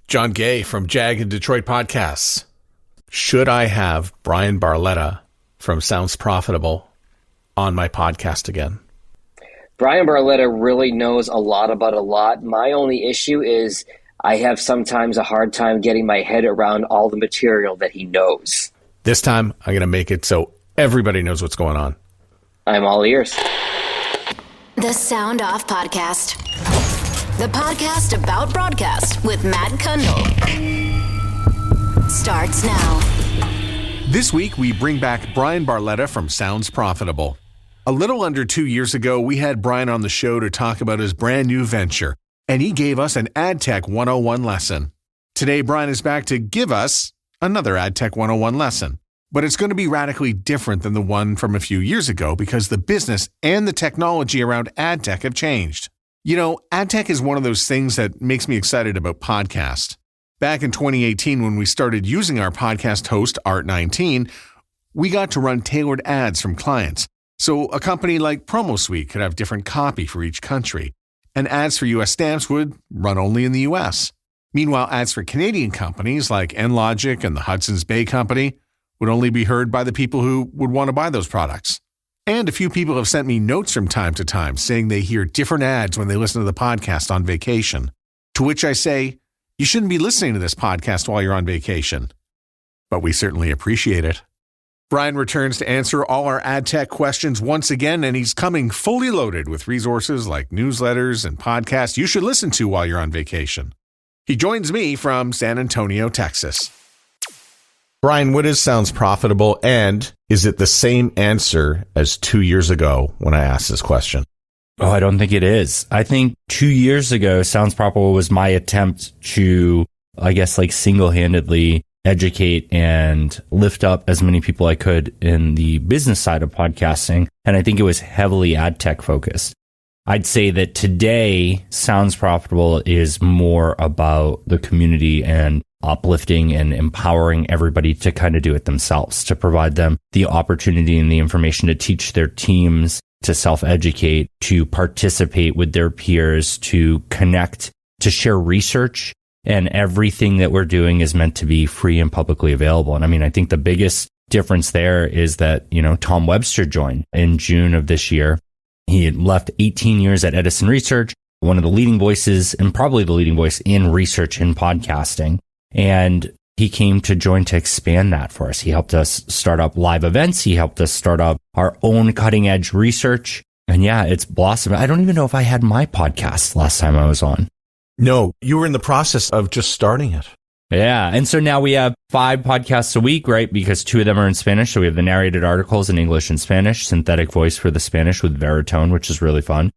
John Gay from Jag and Detroit Podcasts. Should I have Bryan Barletta from Sounds Profitable on my podcast again? Bryan Barletta really knows a lot about a lot. My only issue is I have sometimes a hard time getting my head around all the material that he knows. This time, I'm going to make it so everybody knows what's going on. I'm all ears. The Sound Off Podcast. The podcast about broadcast with Matt Kundle. Starts now. This week, we bring back Bryan Barletta from Sounds Profitable. A little under 2 years ago, we had Bryan on the show to talk about his brand new venture, and he gave us an Ad Tech 101 lesson. Today, Bryan is back to give us another Ad Tech 101 lesson, but it's going to be radically different than the one from a few years ago because the business and the technology around ad tech have changed. You know, ad tech is one of those things that makes me excited about podcasts. Back in 2018, when we started using our podcast host, Art19, we got to run tailored ads from clients. So a company like PromoSuite could have different copy for each country, and ads for U.S. stamps would run only in the U.S. Meanwhile, ads for Canadian companies like Enlogic and the Hudson's Bay Company would only be heard by the people who would want to buy those products. And a few people have sent me notes from time to time saying they hear different ads when they listen to the podcast on vacation. To which I say, you shouldn't be listening to this podcast while you're on vacation. But we certainly appreciate it. Bryan returns to answer all our ad tech questions once again, and he's coming fully loaded with resources like newsletters and podcasts you should listen to while you're on vacation. He joins me from San Antonio, Texas. Bryan, what is Sounds Profitable, and is it the same answer as 2 years ago when I asked this question? Oh, I don't think it is. I think 2 years ago, Sounds Profitable was my attempt to, single-handedly educate and lift up as many people I could in the business side of podcasting. And I think it was heavily ad tech focused. I'd say that today, Sounds Profitable is more about the community and uplifting and empowering everybody to kind of do it themselves, to provide them the opportunity and the information to teach their teams, to self-educate, to participate with their peers, to connect, to share research. And everything that we're doing is meant to be free and publicly available. And I think the biggest difference there is that, Tom Webster joined in June of this year. He had left 18 years at Edison Research, one of the leading voices and probably the leading voice in research in podcasting. And he came to join to expand that for us. He helped us start up live events. He helped us start up our own cutting edge research. And yeah, it's blossomed. I don't even know if I had my podcast last time I was on. No, you were in the process of just starting it. Yeah. And so now we have 5 podcasts a week, right? Because 2 of them are in Spanish. So we have the narrated articles in English and Spanish, synthetic voice for the Spanish with Veritone, which is really fun.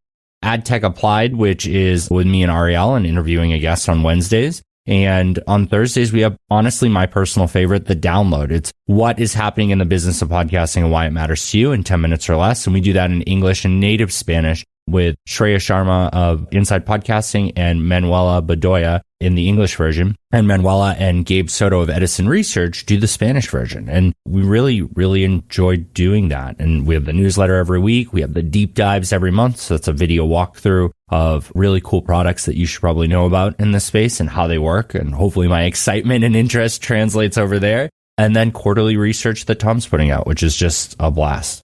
Ad Tech Applied, which is with me and Ariel and interviewing a guest on Wednesdays. And on Thursdays, we have, honestly, my personal favorite, The Download. It's what is happening in the business of podcasting and why it matters to you in 10 minutes or less. And we do that in English and native Spanish with Shreya Sharma of Inside Podcasting and Manuela Bedoya in the English version. And Manuela and Gabe Soto of Edison Research do the Spanish version. And we really, really enjoyed doing that. And we have the newsletter every week. We have the deep dives every month. So that's a video walkthrough of really cool products that you should probably know about in this space and how they work. And hopefully my excitement and interest translates over there. And then quarterly research that Tom's putting out, which is just a blast.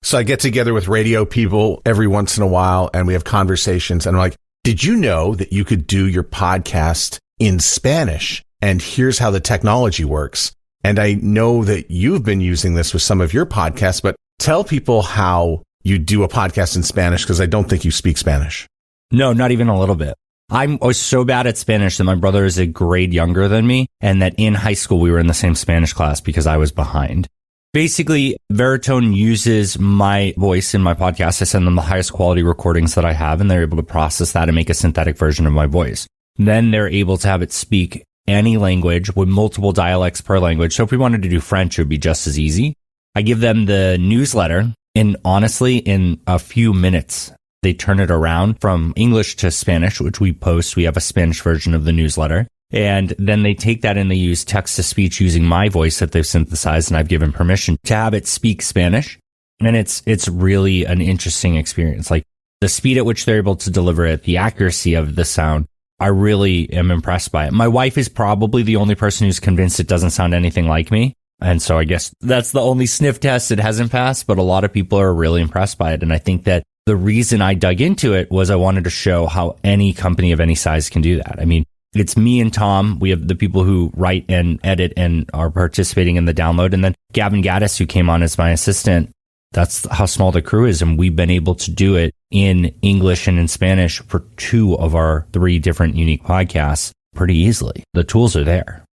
So I get together with radio people every once in a while and we have conversations and I'm like, did you know that you could do your podcast in Spanish? And here's how the technology works. And I know that you've been using this with some of your podcasts, but tell people how you do a podcast in Spanish because I don't think you speak Spanish. No, not even a little bit. I was so bad at Spanish that my brother is a grade younger than me and that in high school we were in the same Spanish class because I was behind. Basically, Veritone uses my voice in my podcast. I send them the highest quality recordings that I have, and they're able to process that and make a synthetic version of my voice. Then they're able to have it speak any language with multiple dialects per language. So if we wanted to do French, it would be just as easy. I give them the newsletter, and honestly, in a few minutes, they turn it around from English to Spanish, which we post. We have a Spanish version of the newsletter. And then they take that and they use text to speech using my voice that they've synthesized, and I've given permission to have it speak Spanish. And it's really an interesting experience. Like the speed at which they're able to deliver it, the accuracy of the sound I really am impressed by it. My wife is probably the only person who's convinced it doesn't sound anything like me. And so I guess that's the only sniff test it hasn't passed, but a lot of people are really impressed by it. And I think that the reason I dug into it was I wanted to show how any company of any size can do that. I mean, it's me and Tom. We have the people who write and edit and are participating in the download. And then Gavin Gaddis, who came on as my assistant. That's how small the crew is. And we've been able to do it in English and in Spanish for 2 of our 3 different unique podcasts pretty easily. The tools are there.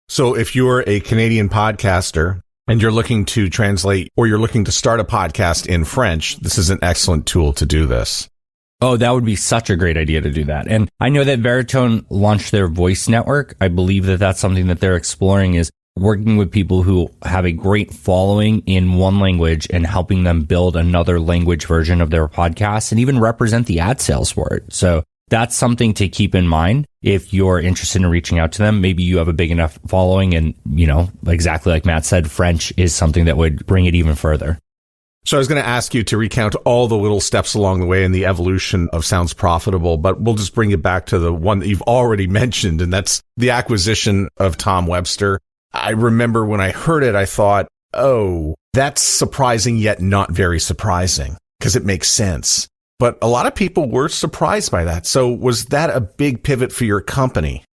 So if you're a Canadian podcaster and you're looking to translate or you're looking to start a podcast in French, this is an excellent tool to do this. Oh, that would be such a great idea to do that. And I know that Veritone launched their voice network. I believe that that's something that they're exploring, is working with people who have a great following in one language and helping them build another language version of their podcast and even represent the ad sales for it. So that's something to keep in mind if you're interested in reaching out to them. Maybe you have a big enough following and, exactly like Matt said, French is something that would bring it even further. So I was going to ask you to recount all the little steps along the way in the evolution of Sounds Profitable, but we'll just bring it back to the one that you've already mentioned, and that's the acquisition of Tom Webster. I remember when I heard it, I thought, oh, that's surprising yet not very surprising because it makes sense. But a lot of people were surprised by that. So was that a big pivot for your company?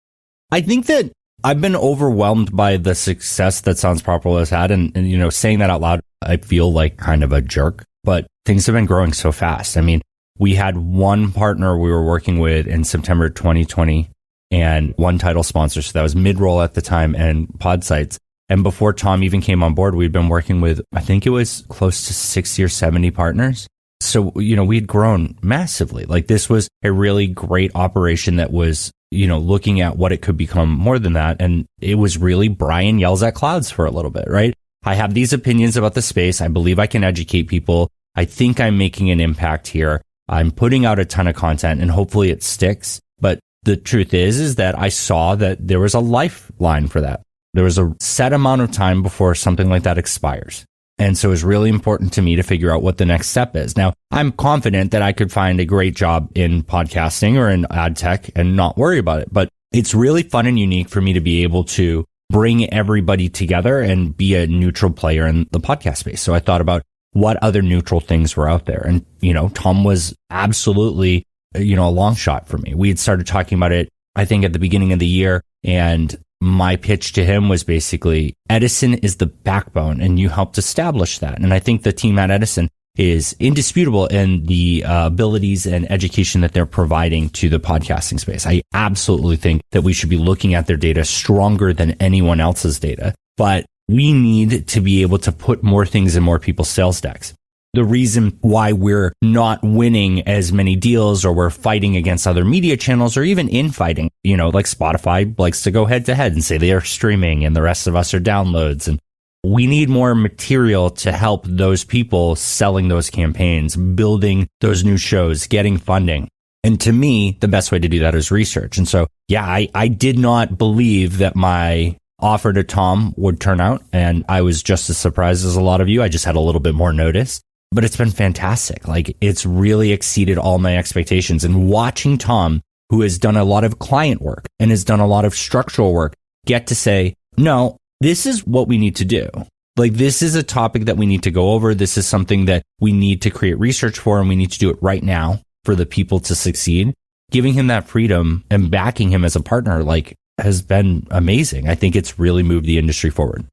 I think that I've been overwhelmed by the success that Sounds Profitable has had. And saying that out loud, I feel like kind of a jerk, but things have been growing so fast. I mean, we had one partner we were working with in September 2020 and one title sponsor. So that was Midroll at the time and Podsites. And before Tom even came on board, we'd been working with, I think it was close to 60 or 70 partners. So, we'd grown massively. Like, this was a really great operation that was, looking at what it could become more than that. And it was really Bryan yells at clouds for a little bit, right? I have these opinions about the space. I believe I can educate people. I think I'm making an impact here. I'm putting out a ton of content and hopefully it sticks. But the truth is that I saw that there was a lifeline for that. There was a set amount of time before something like that expires. And so it's really important to me to figure out what the next step is. Now, I'm confident that I could find a great job in podcasting or in ad tech and not worry about it. But it's really fun and unique for me to be able to bring everybody together and be a neutral player in the podcast space. So I thought about what other neutral things were out there. And, Tom was absolutely, a long shot for me. We had started talking about it, I think, at the beginning of the year. And my pitch to him was basically, Edison is the backbone and you helped establish that. And I think the team at Edison is indisputable in the abilities and education that they're providing to the podcasting space. I absolutely think that we should be looking at their data stronger than anyone else's data, but we need to be able to put more things in more people's sales decks. The reason why we're not winning as many deals or we're fighting against other media channels or even infighting, like Spotify likes to go head to head and say they are streaming and the rest of us are downloads. And we need more material to help those people selling those campaigns, building those new shows, getting funding. And to me, the best way to do that is research. And so, I did not believe that my offer to Tom would turn out. And I was just as surprised as a lot of you. I just had a little bit more notice. But it's been fantastic. Like, it's really exceeded all my expectations. And watching Tom, who has done a lot of client work and has done a lot of structural work, get to say, no, this is what we need to do. Like, this is a topic that we need to go over. This is something that we need to create research for, and we need to do it right now for the people to succeed. Giving him that freedom and backing him as a partner, has been amazing. I think it's really moved the industry forward.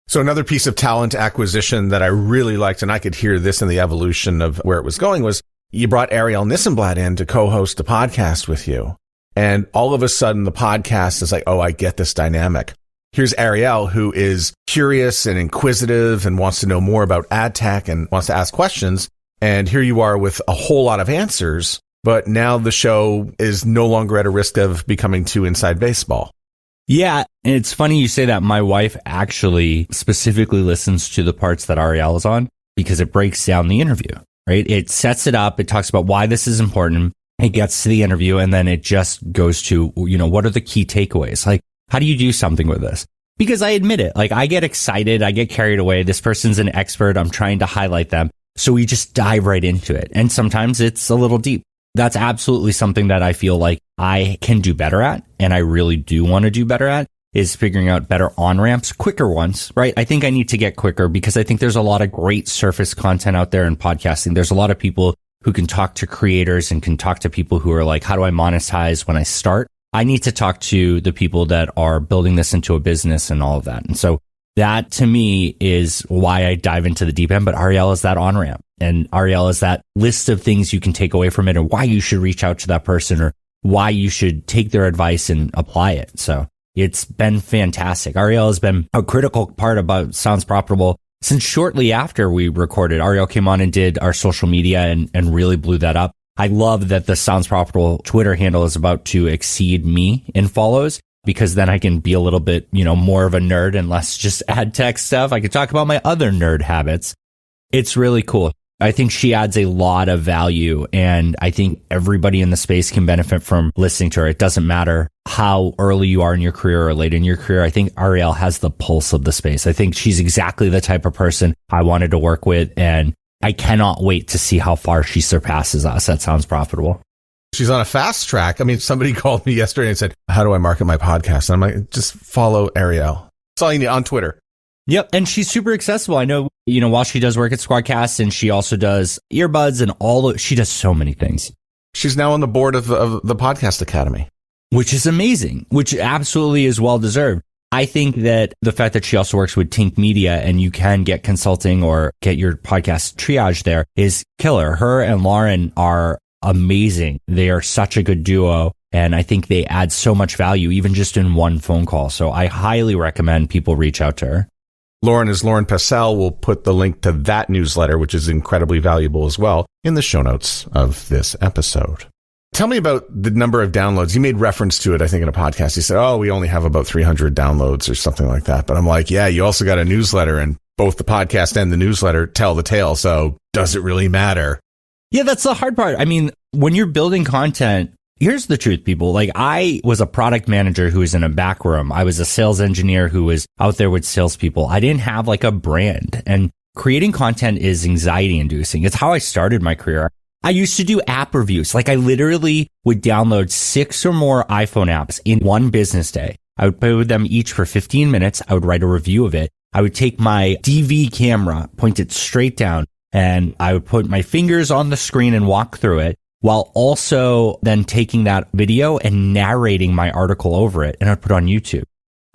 So another piece of talent acquisition that I really liked, and I could hear this in the evolution of where it was going, was you brought Ariel Nissenblatt in to co-host a podcast with you. And all of a sudden, the podcast is like, oh, I get this dynamic. Here's Ariel, who is curious and inquisitive and wants to know more about ad tech and wants to ask questions. And here you are with a whole lot of answers. But now the show is no longer at a risk of becoming too inside baseball. Yeah, and it's funny you say that. My wife actually specifically listens to the parts that Ariel is on because it breaks down the interview, right? It sets it up. It talks about why this is important. It gets to the interview, and then it just goes to, what are the key takeaways? Like, how do you do something with this? Because I admit it, I get excited. I get carried away. This person's an expert. I'm trying to highlight them. So we just dive right into it. And sometimes it's a little deep. that's absolutely something that I feel like I can do better at. And I really do want to do better at is figuring out better on-ramps, quicker ones, right? I think I need to get quicker because I think there's a lot of great surface content out there in podcasting. There's a lot of people who can talk to creators and can talk to people who are like, how do I monetize when I start? I need to talk to the people that are building this into a business and all of that. And so that to me is why I dive into the deep end. But Ariel is that on-ramp, and Ariel is that list of things you can take away from it and why you should reach out to that person or why you should take their advice and apply it. So it's been fantastic. Ariel has been a critical part about Sounds Profitable since shortly after we recorded. Ariel came on and did our social media and really blew that up. I love that the Sounds Profitable Twitter handle is about to exceed me in follows, because then I can be a little bit, more of a nerd and less just ad tech stuff. I can talk about my other nerd habits. It's really cool. I think she adds a lot of value, and I think everybody in the space can benefit from listening to her. It doesn't matter how early you are in your career or late in your career. I think Ariel has the pulse of the space. I think she's exactly the type of person I wanted to work with, and I cannot wait to see how far she surpasses us. That Sounds Profitable. She's on a fast track. I mean, somebody called me yesterday and said, how do I market my podcast? And I'm like, just follow Ariel. That's all you need on Twitter. Yep. And she's super accessible. I know, while she does work at Squadcast, and she also does earbuds and she does so many things. She's now on the board of the Podcast Academy, which is amazing, which absolutely is well deserved. I think that the fact that she also works with Tink Media and you can get consulting or get your podcast triage there is killer. Her and Lauren are amazing. They are such a good duo. And I think they add so much value, even just in one phone call. So I highly recommend people reach out to her. Lauren is Lauren Passell. We'll put the link to that newsletter, which is incredibly valuable as well, in the show notes of this episode. Tell me about the number of downloads. You made reference to it, I think, in a podcast. You said, we only have about 300 downloads or something like that. But I'm like, yeah, you also got a newsletter, and both the podcast and the newsletter tell the tale. So does it really matter? Yeah, that's the hard part. I mean, when you're building content, here's the truth, people. Like, I was a product manager who was in a back room. I was a sales engineer who was out there with salespeople. I didn't have like a brand, and creating content is anxiety inducing. It's how I started my career. I used to do app reviews. Like, I literally would download 6 or more iPhone apps in one business day. I would play with them each for 15 minutes. I would write a review of it. I would take my DV camera, point it straight down, and I would put my fingers on the screen and walk through it, while also then taking that video and narrating my article over it, and I'd put it on YouTube.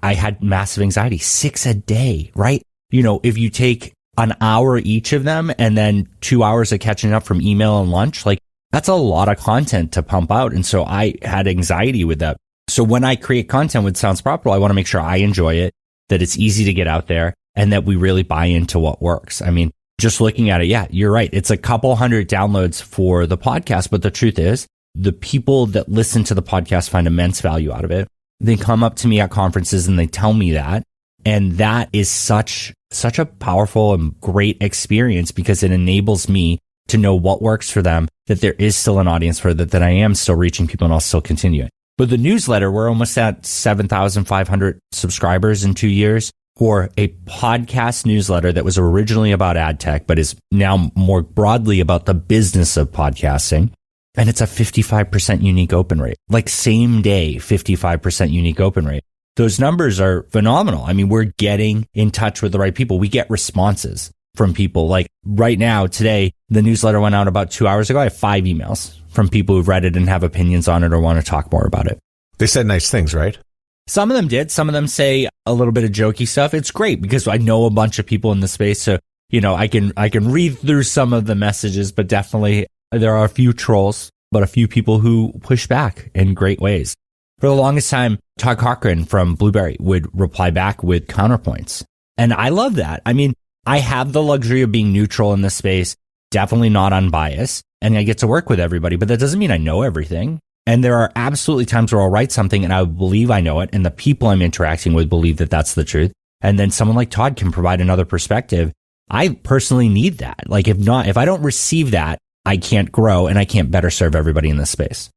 I had massive anxiety, 6 a day, right? If you take an hour each of them and then 2 hours of catching up from email and lunch, like, that's a lot of content to pump out. And so I had anxiety with that. So when I create content with Sounds Profitable, I want to make sure I enjoy it, that it's easy to get out there, and that we really buy into what works. I mean, just looking at it, yeah, you're right. It's a couple hundred downloads for the podcast, but the truth is, the people that listen to the podcast find immense value out of it. They come up to me at conferences and they tell me that. And that is such a powerful and great experience, because it enables me to know what works for them, that there is still an audience for that I am still reaching people, and I'll still continue it. But the newsletter, we're almost at 7,500 subscribers in 2 years. Or a podcast newsletter that was originally about ad tech, but is now more broadly about the business of podcasting. And it's a 55% unique open rate, like same day, 55% unique open rate. Those numbers are phenomenal. I mean, we're getting in touch with the right people. We get responses from people. Like right now, today, the newsletter went out about 2 hours ago. I have 5 emails from people who've read it and have opinions on it or want to talk more about it. They said nice things, right? Some of them did. Some of them say a little bit of jokey stuff. It's great because I know a bunch of people in the space. So, I can read through some of the messages, but definitely there are a few trolls, but a few people who push back in great ways. For the longest time, Todd Cochran from Blueberry would reply back with counterpoints. And I love that. I mean, I have the luxury of being neutral in this space, definitely not unbiased, and I get to work with everybody, but that doesn't mean I know everything. And there are absolutely times where I'll write something and I believe I know it, and the people I'm interacting with believe that that's the truth. And then someone like Todd can provide another perspective. I personally need that. Like, if I don't receive that, I can't grow and I can't better serve everybody in this space.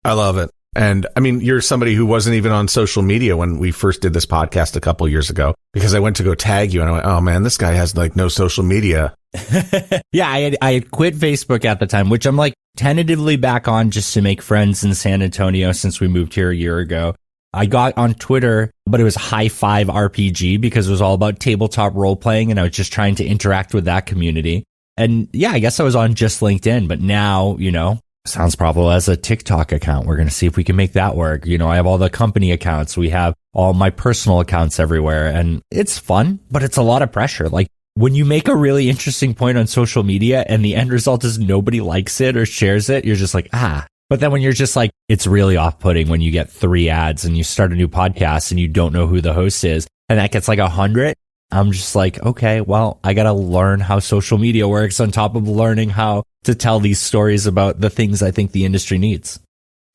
I love it. And I mean, you're somebody who wasn't even on social media when we first did this podcast a couple years ago, because I went to go tag you and I went, oh man, this guy has like no social media. Yeah, I had quit Facebook at the time, which I'm like tentatively back on just to make friends in San Antonio since we moved here a year ago. I got on Twitter, but it was High Five RPG because it was all about tabletop role playing, and I was just trying to interact with that community. And yeah, I guess I was on just LinkedIn, but now, Sounds Profitable as a TikTok account. We're going to see if we can make that work. I have all the company accounts. We have all my personal accounts everywhere, and it's fun, but it's a lot of pressure. Like when you make a really interesting point on social media and the end result is nobody likes it or shares it, you're just like, But then when you're just like, it's really off-putting when you get 3 ads and you start a new podcast and you don't know who the host is and that gets like 100. I'm just like, okay, well, I got to learn how social media works on top of learning how to tell these stories about the things I think the industry needs.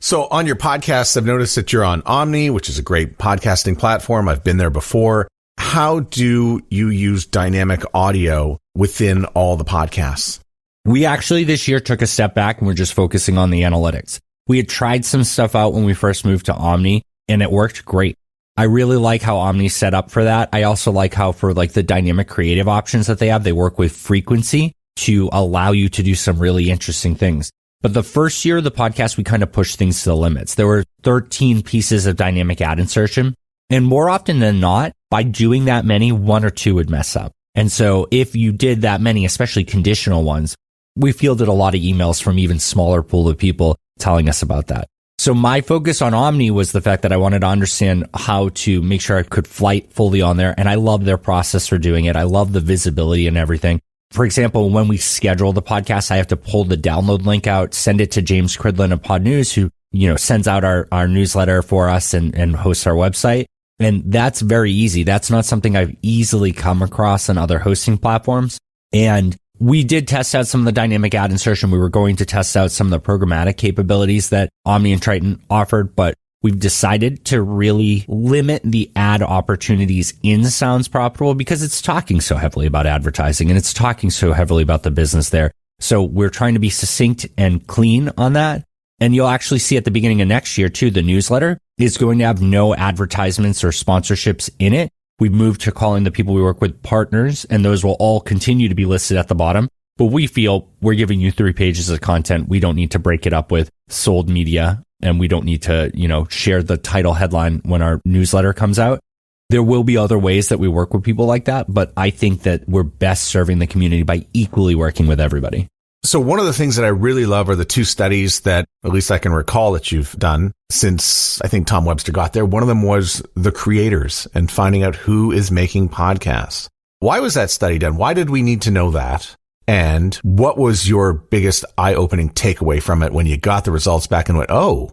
So on your podcast, I've noticed that you're on Omni, which is a great podcasting platform. I've been there before. How do you use dynamic audio within all the podcasts? We actually this year took a step back and we're just focusing on the analytics. We had tried some stuff out when we first moved to Omni and it worked great. I really like how Omni's set up for that. I also like how for like the dynamic creative options that they have, they work with frequency to allow you to do some really interesting things. But the first year of the podcast, we kind of pushed things to the limits. There were 13 pieces of dynamic ad insertion. And more often than not, by doing that many, 1 or 2 would mess up. And so if you did that many, especially conditional ones, we fielded a lot of emails from even smaller pool of people telling us about that. So my focus on Omni was the fact that I wanted to understand how to make sure I could flight fully on there. And I love their process for doing it. I love the visibility and everything. For example, when we schedule the podcast, I have to pull the download link out, send it to James Cridlin of Pod News, who, sends out our newsletter for us and hosts our website. And that's very easy. That's not something I've easily come across on other hosting platforms. And we did test out some of the dynamic ad insertion. We were going to test out some of the programmatic capabilities that Omni and Triton offered, but we've decided to really limit the ad opportunities in Sounds Profitable because it's talking so heavily about advertising and it's talking so heavily about the business there. So we're trying to be succinct and clean on that. And you'll actually see at the beginning of next year too, the newsletter is going to have no advertisements or sponsorships in it. We've moved to calling the people we work with partners, and those will all continue to be listed at the bottom. But we feel we're giving you 3 pages of content. We don't need to break it up with sold media, and we don't need to, share the title headline when our newsletter comes out. There will be other ways that we work with people like that, but I think that we're best serving the community by equally working with everybody. So one of the things that I really love are the 2 studies that at least I can recall that you've done since I think Tom Webster got there. One of them was the creators and finding out who is making podcasts. Why was that study done? Why did we need to know that? And what was your biggest eye-opening takeaway from it when you got the results back and went, oh?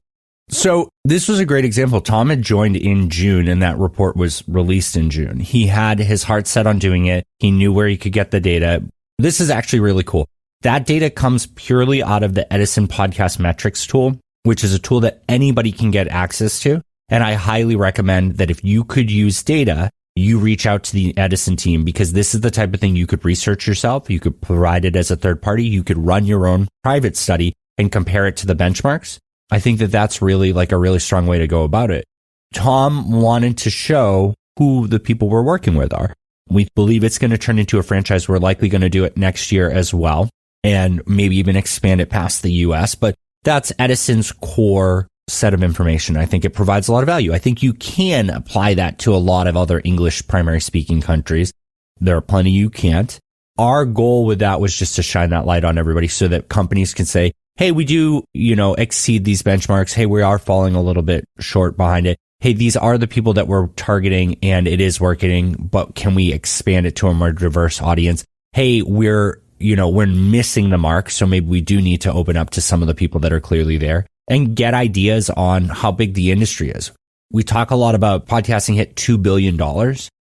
So this was a great example. Tom had joined in June and that report was released in June. He had his heart set on doing it. He knew where he could get the data. This is actually really cool. That data comes purely out of the Edison Podcast Metrics tool, which is a tool that anybody can get access to. And I highly recommend that if you could use data, you reach out to the Edison team because this is the type of thing you could research yourself. You could provide it as a third party. You could run your own private study and compare it to the benchmarks. I think that that's really like a really strong way to go about it. Tom wanted to show who the people we're working with are. We believe it's going to turn into a franchise. We're likely going to do it next year as well, and maybe even expand it past the US. But that's Edison's core set of information. I think it provides a lot of value. I think you can apply that to a lot of other English primary speaking countries. There are plenty you can't. Our goal with that was just to shine that light on everybody so that companies can say, hey, we do, exceed these benchmarks. Hey, we are falling a little bit short behind it. Hey, these are the people that we're targeting and it is working, but can we expand it to a more diverse audience? Hey, we're missing the mark. So maybe we do need to open up to some of the people that are clearly there and get ideas on how big the industry is. We talk a lot about podcasting hit $2 billion.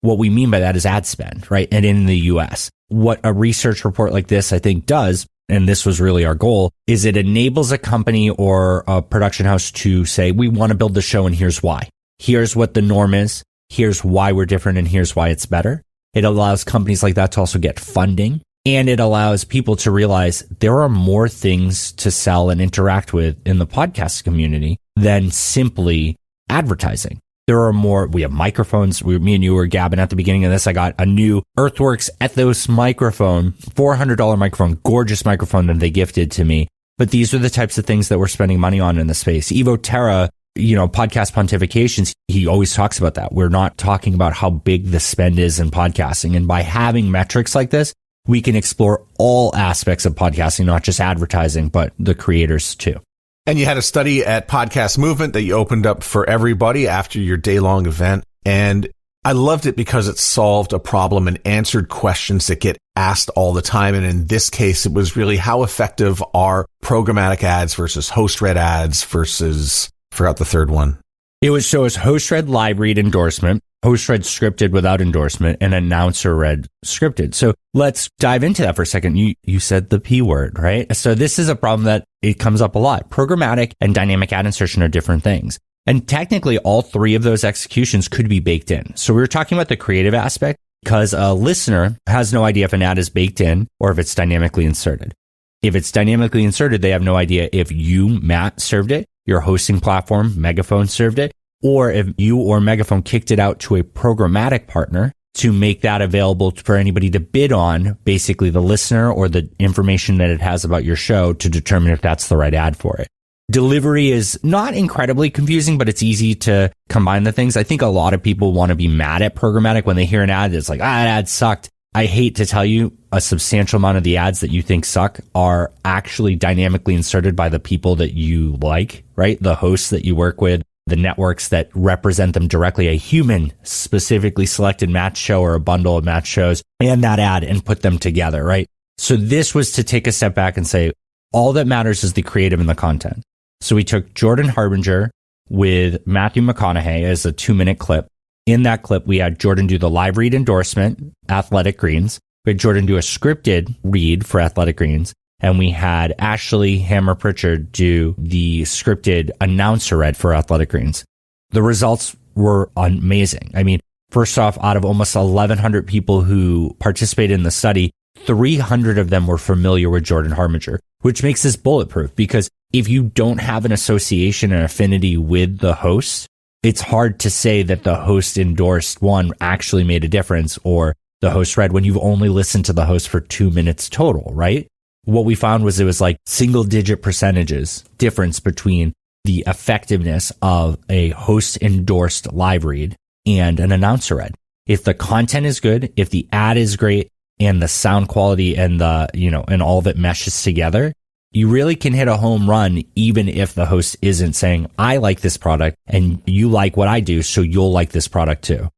What we mean by that is ad spend, right? And in the US, what a research report like this, I think, does, and this was really our goal, is it enables a company or a production house to say, we want to build the show and here's why. Here's what the norm is. Here's why we're different and here's why it's better. It allows companies like that to also get funding. And it allows people to realize there are more things to sell and interact with in the podcast community than simply advertising. There are more. We have microphones. Me and you were gabbing at the beginning of this. I got a new Earthworks Ethos microphone, $400 microphone, gorgeous microphone that they gifted to me. But these are the types of things that we're spending money on in the space. Evo Terra, podcast pontifications, he always talks about that. We're not talking about how big the spend is in podcasting. And by having metrics like this, we can explore all aspects of podcasting, not just advertising, but the creators too. And you had a study at Podcast Movement that you opened up for everybody after your day-long event. And I loved it because it solved a problem and answered questions that get asked all the time. And in this case, it was really how effective are programmatic ads versus host-read ads versus, forgot the third one. It was host-read live read endorsement, host-read scripted without endorsement, and announcer-read scripted. So let's dive into that for a second. You said the P word, right? So this is a problem that it comes up a lot. Programmatic and dynamic ad insertion are different things. And technically, all three of those executions could be baked in. So we were talking about the creative aspect because a listener has no idea if an ad is baked in or if it's dynamically inserted. If it's dynamically inserted, they have no idea if you, Matt, served it, your hosting platform, Megaphone, served it, or if you or Megaphone kicked it out to a programmatic partner to make that available for anybody to bid on, basically the listener or the information that it has about your show to determine if that's the right ad for it. Delivery is not incredibly confusing, but it's easy to combine the things. I think a lot of people want to be mad at programmatic when they hear an ad that's like, that ad sucked. I hate to tell you, a substantial amount of the ads that you think suck are actually dynamically inserted by the people that you like, right? The hosts that you work with, the networks that represent them directly, a human specifically selected match show or a bundle of match shows and that ad and put them together, right? So this was to take a step back and say, all that matters is the creative and the content. So we took Jordan Harbinger with Matthew McConaughey as a 2-minute clip. In that clip, we had Jordan do the live read endorsement, Athletic Greens. We had Jordan do a scripted read for Athletic Greens. And we had Ashley Hammer Pritchard do the scripted announcer read for Athletic Greens. The results were amazing. I mean, first off, out of almost 1,100 people who participated in the study, 300 of them were familiar with Jordan Harbinger, which makes this bulletproof because if you don't have an association and affinity with the host, it's hard to say that the host endorsed one actually made a difference or the host read when you've only listened to the host for 2 minutes total, right? What we found was it was like single digit percentages difference between the effectiveness of a host endorsed live read and an announcer read. If the content is good, if the ad is great and the sound quality and and all of it meshes together, you really can hit a home run even if the host isn't saying, I like this product and you like what I do, so you'll like this product too.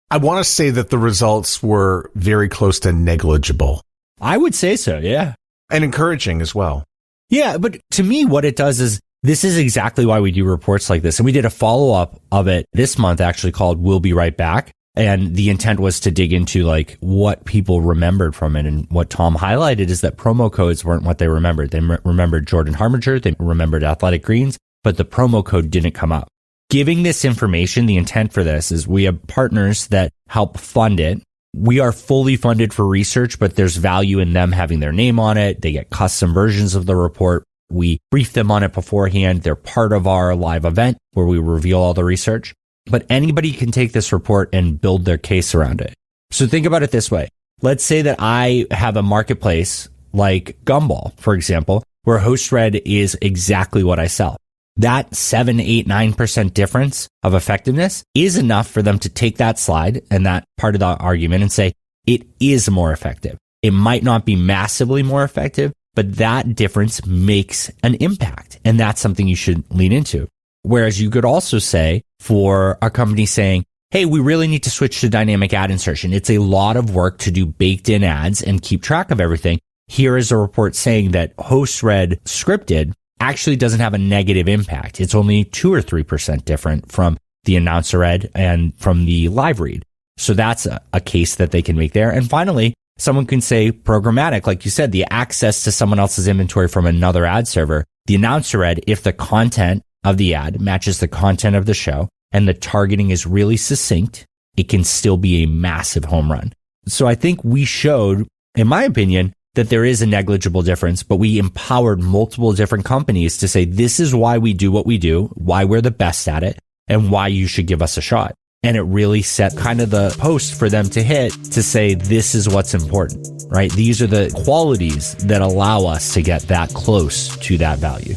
I want to say that the results were very close to negligible. I would say so, yeah. And encouraging as well. Yeah, but to me, what it does is this is exactly why we do reports like this. And we did a follow-up of it this month actually called We'll Be Right Back. And the intent was to dig into like what people remembered from it. And what Tom highlighted is that promo codes weren't what they remembered. They remembered Jordan Harbinger, they remembered Athletic Greens, but the promo code didn't come up. Giving this information, the intent for this is we have partners that help fund it. We are fully funded for research, but there's value in them having their name on it. They get custom versions of the report. We brief them on it beforehand. They're part of our live event where we reveal all the research. But anybody can take this report and build their case around it. So think about it this way. Let's say that I have a marketplace like Gumball, for example, where host read is exactly what I sell. That 7, 8, 9% difference of effectiveness is enough for them to take that slide and that part of the argument and say, it is more effective. It might not be massively more effective, but that difference makes an impact. And that's something you should lean into. Whereas you could also say for a company saying, hey, we really need to switch to dynamic ad insertion. It's a lot of work to do baked in ads and keep track of everything. Here is a report saying that host read scripted actually doesn't have a negative impact. It's only 2 or 3% different from the announcer read and from the live read. So that's a case that they can make there. And finally, someone can say programmatic, like you said, the access to someone else's inventory from another ad server. The announcer read, if the content of the ad matches the content of the show and the targeting is really succinct, it can still be a massive home run. So I think we showed in my opinion, that there is a negligible difference, but we empowered multiple different companies to say, this is why we do what we do, why we're the best at it, and why you should give us a shot. And it really set kind of the post for them to hit to say, this is what's important, right? These are the qualities that allow us to get that close to that value.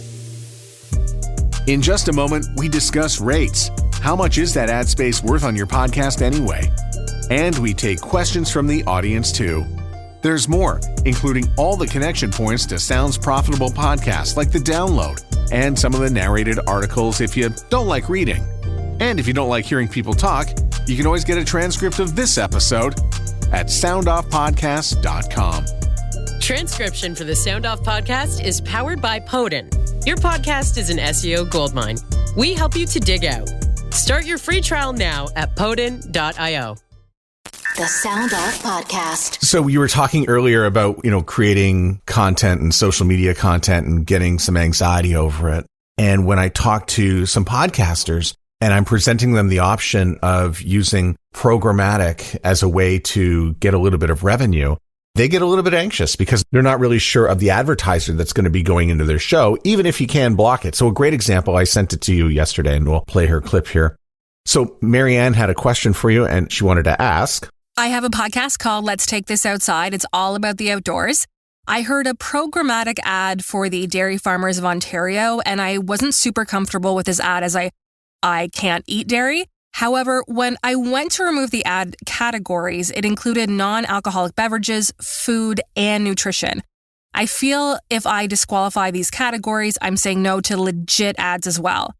In just a moment, we discuss rates. How much is that ad space worth on your podcast anyway? And we take questions from the audience too. There's more, including all the connection points to Sounds Profitable podcasts, like the download, and some of the narrated articles if you don't like reading. And if you don't like hearing people talk, you can always get a transcript of this episode at soundoffpodcast.com. Transcription for the Sound Off podcast is powered by Podin. Your podcast is an SEO goldmine. We help you to dig out. Start your free trial now at podin.io. The Sound Off Podcast. So you were talking earlier about, creating content and social media content and getting some anxiety over it. And when I talk to some podcasters and I'm presenting them the option of using programmatic as a way to get a little bit of revenue, they get a little bit anxious because they're not really sure of the advertiser that's going to be going into their show, even if you can block it. So a great example, I sent it to you yesterday and we'll play her clip here. So Mary Anne had a question for you and she wanted to ask. I have a podcast called Let's Take This Outside. It's all about the outdoors. I heard a programmatic ad for the Dairy Farmers of Ontario, and I wasn't super comfortable with this ad as I can't eat dairy. However, when I went to remove the ad categories, it included non-alcoholic beverages, food, and nutrition. I feel if I disqualify these categories, I'm saying no to legit ads as well.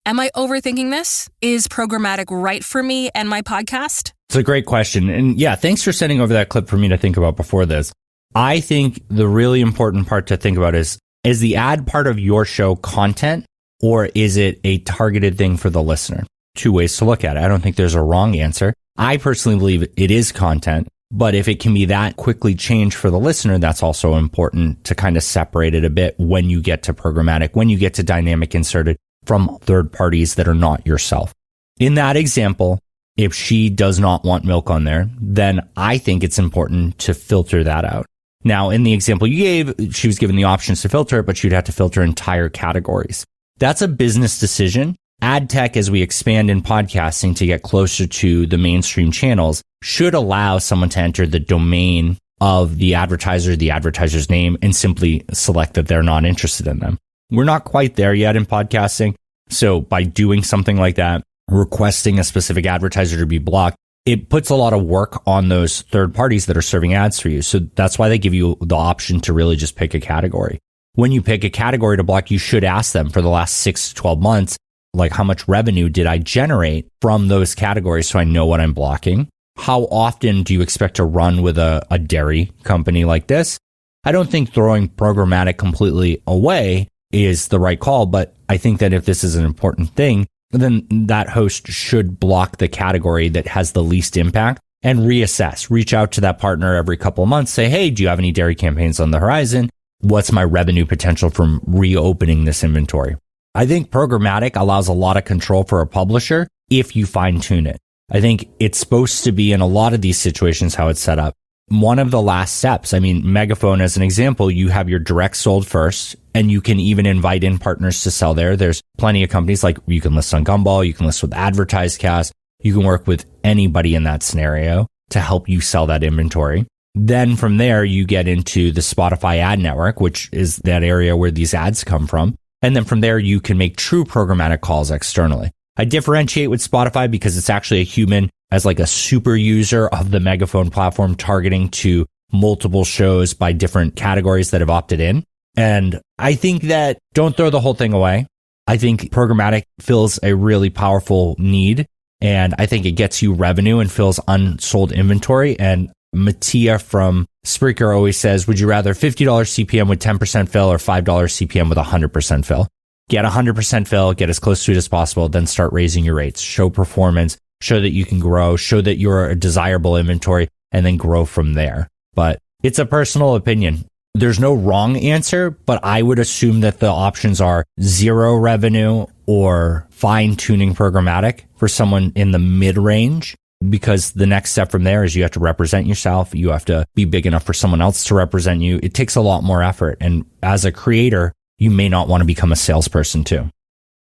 Am I overthinking this? Is programmatic right for me and my podcast? It's a great question. And yeah, thanks for sending over that clip for me to think about before this. I think the really important part to think about is the ad part of your show content, or is it a targeted thing for the listener? Two ways to look at it. I don't think there's a wrong answer. I personally believe it is content, but if it can be that quickly changed for the listener, that's also important to kind of separate it a bit when you get to programmatic, when you get to dynamic inserted from third parties that are not yourself. In that example, if she does not want milk on there, then I think it's important to filter that out. Now, in the example you gave, she was given the options to filter it, but she'd have to filter entire categories. That's a business decision. Ad tech, as we expand in podcasting to get closer to the mainstream channels, should allow someone to enter the domain of the advertiser's name, and simply select that they're not interested in them. We're not quite there yet in podcasting. So by doing something like that, requesting a specific advertiser to be blocked, it puts a lot of work on those third parties that are serving ads for you. So that's why they give you the option to really just pick a category. When you pick a category to block, you should ask them for the last 6 to 12 months, like how much revenue did I generate from those categories so I know what I'm blocking? How often do you expect to run with a dairy company like this? I don't think throwing programmatic completely away is the right call, but I think that if this is an important thing, then that host should block the category that has the least impact and reassess. Reach out to that partner every couple of months. Say, hey, do you have any dairy campaigns on the horizon? What's my revenue potential from reopening this inventory? I think programmatic allows a lot of control for a publisher if you fine tune it. I think it's supposed to be in a lot of these situations how it's set up. One of the last steps, Megaphone as an example, you have your direct sold first, and you can even invite in partners to sell there. There's plenty of companies like you can list on Gumball, you can list with AdvertiseCast, you can work with anybody in that scenario to help you sell that inventory. Then from there, you get into the Spotify ad network, which is that area where these ads come from. And then from there, you can make true programmatic calls externally. I differentiate with Spotify because it's actually a human as like a super user of the Megaphone platform, targeting to multiple shows by different categories that have opted in. And I think that don't throw the whole thing away. I think programmatic fills a really powerful need, and I think it gets you revenue and fills unsold inventory. And Mattia from Spreaker always says, would you rather $50 CPM with 10% fill or $5 CPM with 100% fill? Get 100% fill, get as close to it as possible, then start raising your rates, show performance, show that you can grow, show that you're a desirable inventory, and then grow from there. But it's a personal opinion. There's no wrong answer, but I would assume that the options are zero revenue or fine tuning programmatic for someone in the mid range. because the next step from there is you have to represent yourself. You have to be big enough for someone else to represent you. It takes a lot more effort. And as a creator, you may not want to become a salesperson too.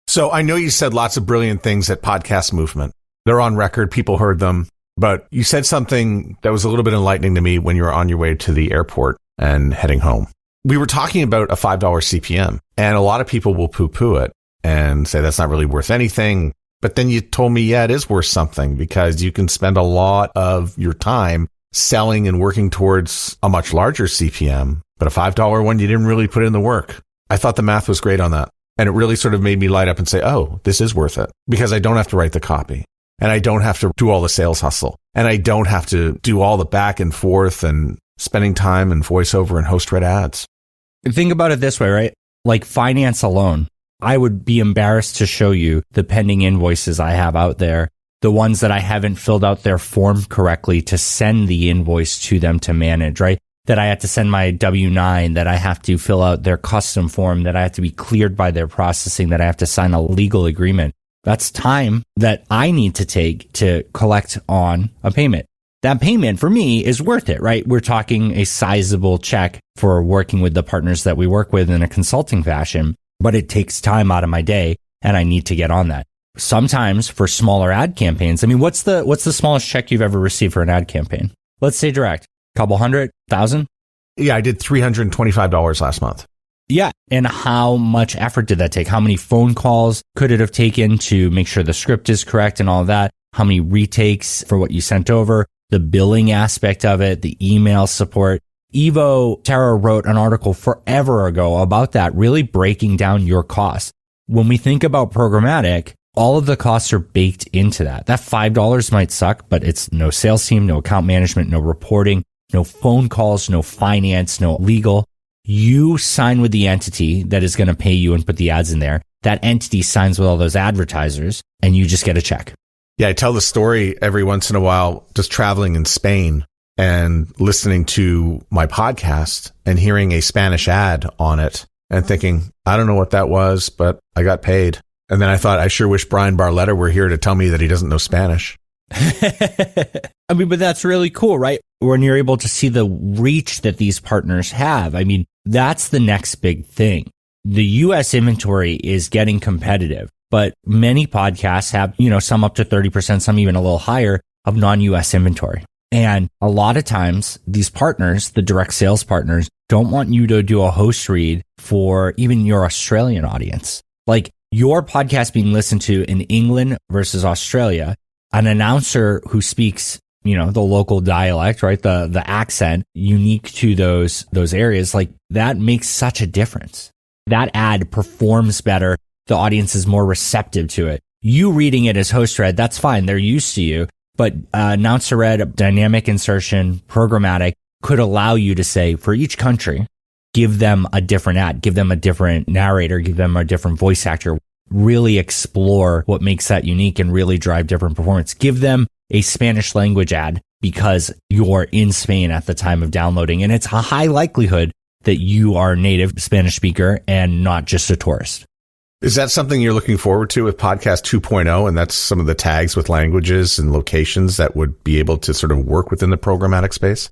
So I know you said lots of brilliant things at Podcast Movement. They're on record. People heard them. But you said something that was a little bit enlightening to me when you were on your way to the airport and heading home. We were talking about a $5 CPM, and a lot of people will poo-poo it and say that's not really worth anything. But then you told me, yeah, it is worth something because you can spend a lot of your time selling and working towards a much larger CPM, but a $5 one, you didn't really put in the work. I thought the math was great on that. And it really sort of made me light up and say, oh, this is worth it because I don't have to write the copy and I don't have to do all the sales hustle and I don't have to do all the back and forth and spending time and voiceover and host-read ads. Think about it this way, right? Like finance alone. I would be embarrassed to show you the pending invoices I have out there, the ones that I haven't filled out their form correctly to send the invoice to them to manage, right? That I have to send my W-9, that I have to fill out their custom form, that I have to be cleared by their processing, that I have to sign a legal agreement. That's time that I need to take to collect on a payment. That payment for me is worth it, right? We're talking a sizable check for working with the partners that we work with in a consulting fashion. But it takes time out of my day and I need to get on that. Sometimes for smaller ad campaigns, I mean, what's the smallest check you've ever received for an ad campaign? Let's say direct, couple hundred, thousand? Yeah, I did $325 last month. Yeah. And how much effort did that take? How many phone calls could it have taken to make sure the script is correct and all that? How many retakes for what you sent over? The billing aspect of it, the email support. Evo Terra wrote an article forever ago about that, really breaking down your costs. When we think about programmatic, all of the costs are baked into that. That $5 might suck, but it's no sales team, no account management, no reporting, no phone calls, no finance, no legal. You sign with the entity that is going to pay you and put the ads in there. That entity signs with all those advertisers and you just get a check. Yeah, I tell the story every once in a while, just traveling in Spain and listening to my podcast and hearing a Spanish ad on it and thinking, I don't know what that was, but I got paid. And then I thought, I sure wish Bryan Barletta were here to tell me that he doesn't know Spanish. I mean, but that's really cool, right? When you're able to see the reach that these partners have. I mean, that's the next big thing. The US inventory is getting competitive, but many podcasts have, some up to 30%, some even a little higher of non-US inventory. And a lot of times these partners, the direct sales partners, don't want you to do a host read for even your Australian audience. Like your podcast being listened to in England versus Australia, an announcer who speaks, the local dialect, right? The accent unique to those areas, like that makes such a difference. That ad performs better. The audience is more receptive to it. You reading it as host read, that's fine. They're used to you. But announcer read, dynamic insertion, programmatic could allow you to say for each country, give them a different ad, give them a different narrator, give them a different voice actor, really explore what makes that unique and really drive different performance. Give them a Spanish language ad because you're in Spain at the time of downloading. And it's a high likelihood that you are a native Spanish speaker and not just a tourist. Is that something you're looking forward to with Podcast 2.0? And that's some of the tags with languages and locations that would be able to sort of work within the programmatic space?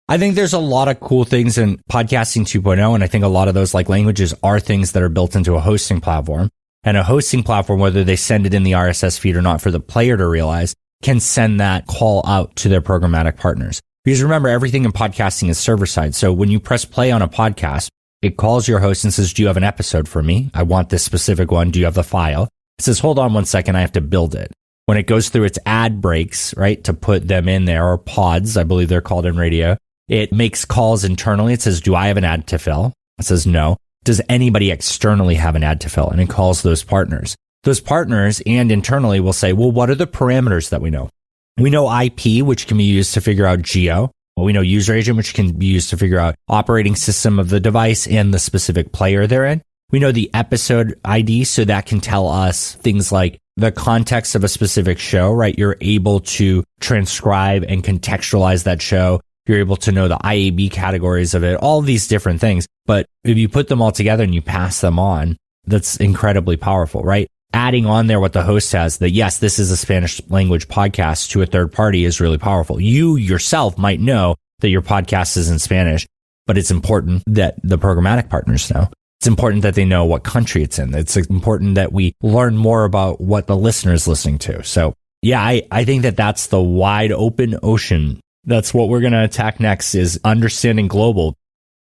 I think there's a lot of cool things in Podcasting 2.0. And I think a lot of those like languages are things that are built into a hosting platform. And a hosting platform, whether they send it in the RSS feed or not for the player to realize, can send that call out to their programmatic partners. Because remember, everything in podcasting is server side. So when you press play on a podcast, it calls your host and says, do you have an episode for me? I want this specific one. Do you have the file? It says, hold on 1 second. I have to build it. When it goes through its ad breaks, right, to put them in there, or pods, I believe they're called in radio, it makes calls internally. It says, do I have an ad to fill? It says, no. Does anybody externally have an ad to fill? And it calls those partners. Those partners and internally will say, well, what are the parameters that we know? We know IP, which can be used to figure out geo. Well, we know user agent, which can be used to figure out operating system of the device and the specific player they're in. We know the episode ID, so that can tell us things like the context of a specific show, right? You're able to transcribe and contextualize that show. You're able to know the IAB categories of it, all these different things. But if you put them all together and you pass them on, that's incredibly powerful, right? adding on there what the host has, that yes, this is a Spanish language podcast to a third party is really powerful. You yourself might know that your podcast is in Spanish, but it's important that the programmatic partners know. It's important that they know what country it's in. It's important that we learn more about what the listener is listening to. So yeah, I think that that's the wide open ocean. That's what we're going to attack next, is understanding global.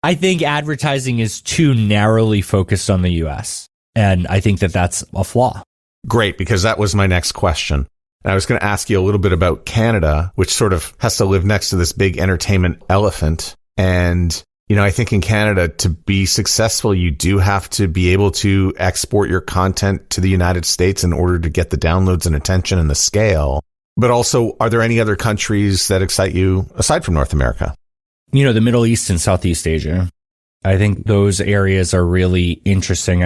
I think advertising is too narrowly focused on the US. And I think that that's a flaw. Great, because that was my next question. And I was going to ask you a little bit about Canada, which sort of has to live next to this big entertainment elephant. And I think in Canada, to be successful, you do have to be able to export your content to the United States in order to get the downloads and attention and the scale. But also, are there any other countries that excite you aside from North America? The Middle East and Southeast Asia. I think those areas are really interesting.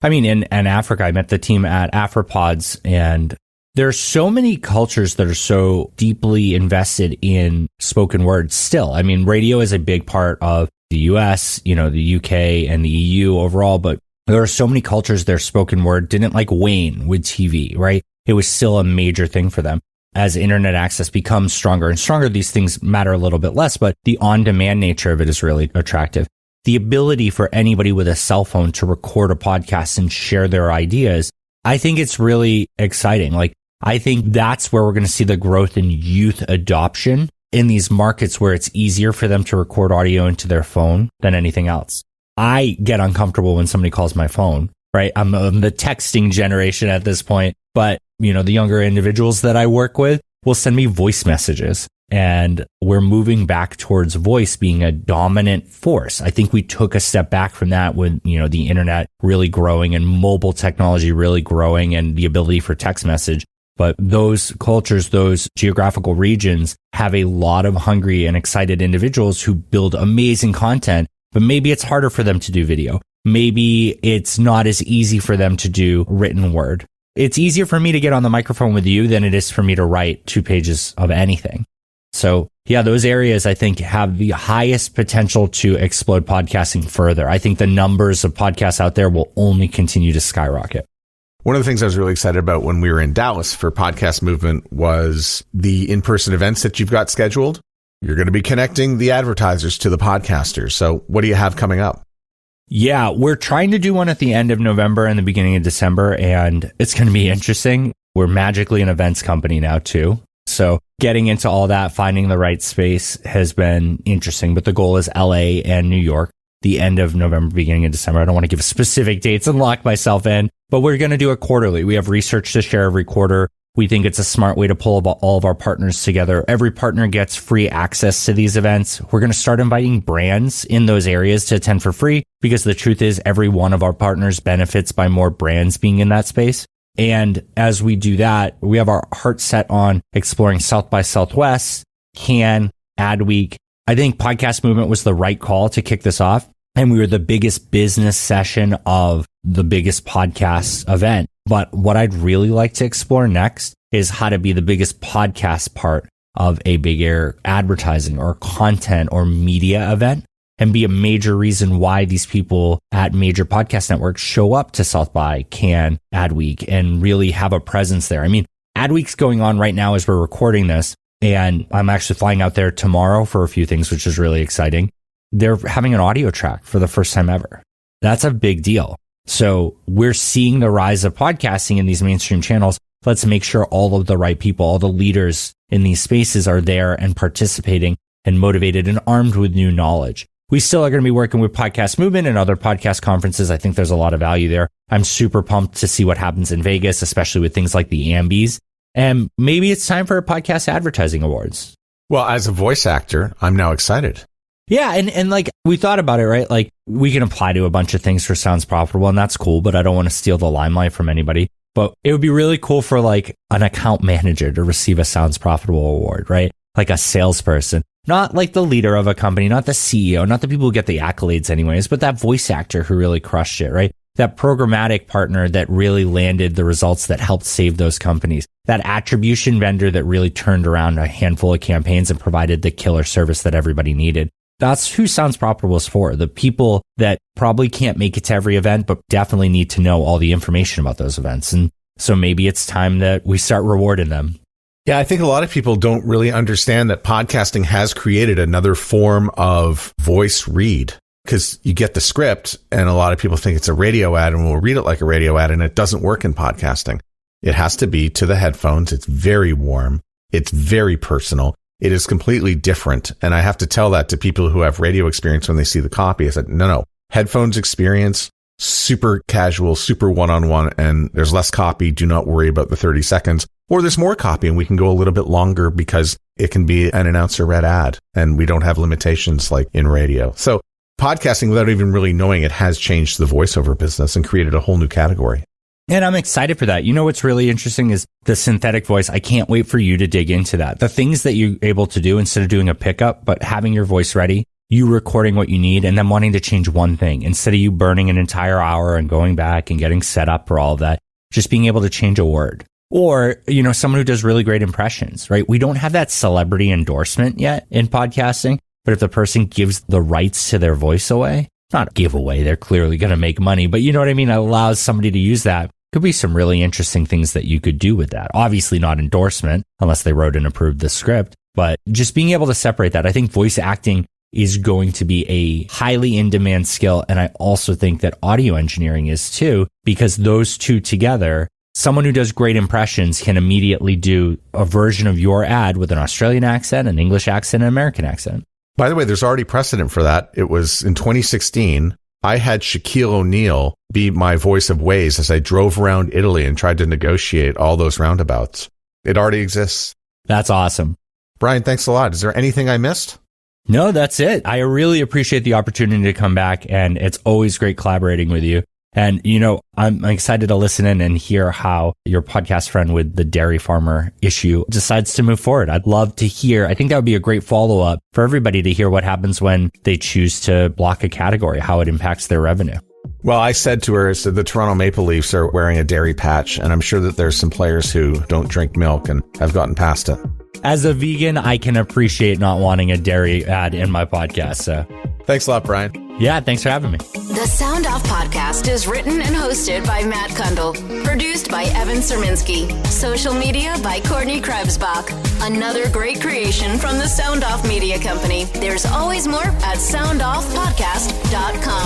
In Africa, I met the team at AfriPods, and there are so many cultures that are so deeply invested in spoken word still. Radio is a big part of the US, the UK and the EU overall, but there are so many cultures their spoken word didn't wane with TV, right? It was still a major thing for them. As internet access becomes stronger and stronger, these things matter a little bit less, but the on-demand nature of it is really attractive. The ability for anybody with a cell phone to record a podcast and share their ideas, I think it's really exciting. I think that's where we're going to see the growth in youth adoption in these markets where it's easier for them to record audio into their phone than anything else. I get uncomfortable when somebody calls my phone, right? I'm the texting generation at this point, but the younger individuals that I work with will send me voice messages, and we're moving back towards voice being a dominant force. I think we took a step back from that when, the internet really growing and mobile technology really growing and the ability for text message. But those cultures, those geographical regions have a lot of hungry and excited individuals who build amazing content, but maybe it's harder for them to do video. Maybe it's not as easy for them to do written word. It's easier for me to get on the microphone with you than it is for me to write 2 pages of anything. So yeah, those areas I think have the highest potential to explode podcasting further. I think the numbers of podcasts out there will only continue to skyrocket. One of the things I was really excited about when we were in Dallas for Podcast Movement was the in-person events that you've got scheduled. You're going to be connecting the advertisers to the podcasters. So what do you have coming up? Yeah, we're trying to do one at the end of November and the beginning of December, and it's going to be interesting. We're magically an events company now too. So getting into all that, finding the right space has been interesting, but the goal is LA and New York, the end of November, beginning of December. I don't want to give specific dates and lock myself in, but we're going to do it quarterly. We have research to share every quarter. We think it's a smart way to pull all of our partners together. Every partner gets free access to these events. We're going to start inviting brands in those areas to attend for free, because the truth is every one of our partners benefits by more brands being in that space. And as we do that, we have our heart set on exploring South by Southwest, Cannes, Adweek. I think Podcast Movement was the right call to kick this off. And we were the biggest business session of the biggest podcast event. But what I'd really like to explore next is how to be the biggest podcast part of a bigger advertising or content or media event, and be a major reason why these people at major podcast networks show up to South by, Cannes, Adweek, and really have a presence there. Adweek's going on right now as we're recording this, and I'm actually flying out there tomorrow for a few things, which is really exciting. They're having an audio track for the first time ever. That's a big deal. So we're seeing the rise of podcasting in these mainstream channels. Let's make sure all of the right people, all the leaders in these spaces are there and participating and motivated and armed with new knowledge. We still are going to be working with Podcast Movement and other podcast conferences. I think there's a lot of value there. I'm super pumped to see what happens in Vegas, especially with things like the Ambies. And maybe it's time for a podcast advertising awards. Well, as a voice actor, I'm now excited. Yeah. And we thought about it, right? We can apply to a bunch of things for Sounds Profitable, and that's cool, but I don't want to steal the limelight from anybody. But it would be really cool for an account manager to receive a Sounds Profitable award, right? Like a salesperson, not like the leader of a company, not the CEO, not the people who get the accolades anyways, but that voice actor who really crushed it, right? That programmatic partner that really landed the results that helped save those companies. That attribution vendor that really turned around a handful of campaigns and provided the killer service that everybody needed. That's who Sounds Profitable is for. The people that probably can't make it to every event, but definitely need to know all the information about those events. And so maybe it's time that we start rewarding them. Yeah, I think a lot of people don't really understand that podcasting has created another form of voice read, because you get the script and a lot of people think it's a radio ad and will read it like a radio ad, and it doesn't work in podcasting. It has to be to the headphones. It's very warm. It's very personal. It is completely different. And I have to tell that to people who have radio experience when they see the copy. I said, no, headphones experience, super casual, super one-on-one, and there's less copy. Do not worry about the 30 seconds. Or there's more copy and we can go a little bit longer because it can be an announcer read ad and we don't have limitations like in radio. So podcasting, without even really knowing it, has changed the voiceover business and created a whole new category. And I'm excited for that. You know, what's really interesting is the synthetic voice. I can't wait for you to dig into that. The things that you're able to do instead of doing a pickup, but having your voice ready, you recording what you need and then wanting to change one thing instead of you burning an entire hour and going back and getting set up for all of that, just being able to change a word. Or, you know, someone who does really great impressions, right? We don't have that celebrity endorsement yet in podcasting, but if the person gives the rights to their voice away, not a giveaway, they're clearly going to make money, but you know what I mean? It allows somebody to use that. Could be some really interesting things that you could do with that. Obviously not endorsement unless they wrote and approved the script, but just being able to separate that. I think voice acting is going to be a highly in-demand skill. And I also think that audio engineering is too, because those two together, someone who does great impressions can immediately do a version of your ad with an Australian accent, an English accent, an American accent. By the way, there's already precedent for that. It was in 2016. I had Shaquille O'Neal be my voice of Waze as I drove around Italy and tried to negotiate all those roundabouts. It already exists. That's awesome. Brian, thanks a lot. Is there anything I missed? No, that's it. I really appreciate the opportunity to come back, and it's always great collaborating with you. And, you know, I'm excited to listen in and hear how your podcast friend with the dairy farmer issue decides to move forward. I'd love to hear. I think that would be a great follow-up for everybody to hear what happens when they choose to block a category, how it impacts their revenue. Well, I said to her, the Toronto Maple Leafs are wearing a dairy patch, and I'm sure that there's some players who don't drink milk and have gotten past it. As a vegan, I can appreciate not wanting a dairy ad in my podcast. So thanks a lot, Brian. Yeah, thanks for having me. The Sound Off podcast is written and hosted by Matt Kundle. Produced by Evan Serminski. Social media by Courtney Krebsbach. Another great creation from the Sound Off Media Company. There's always more at soundoffpodcast.com.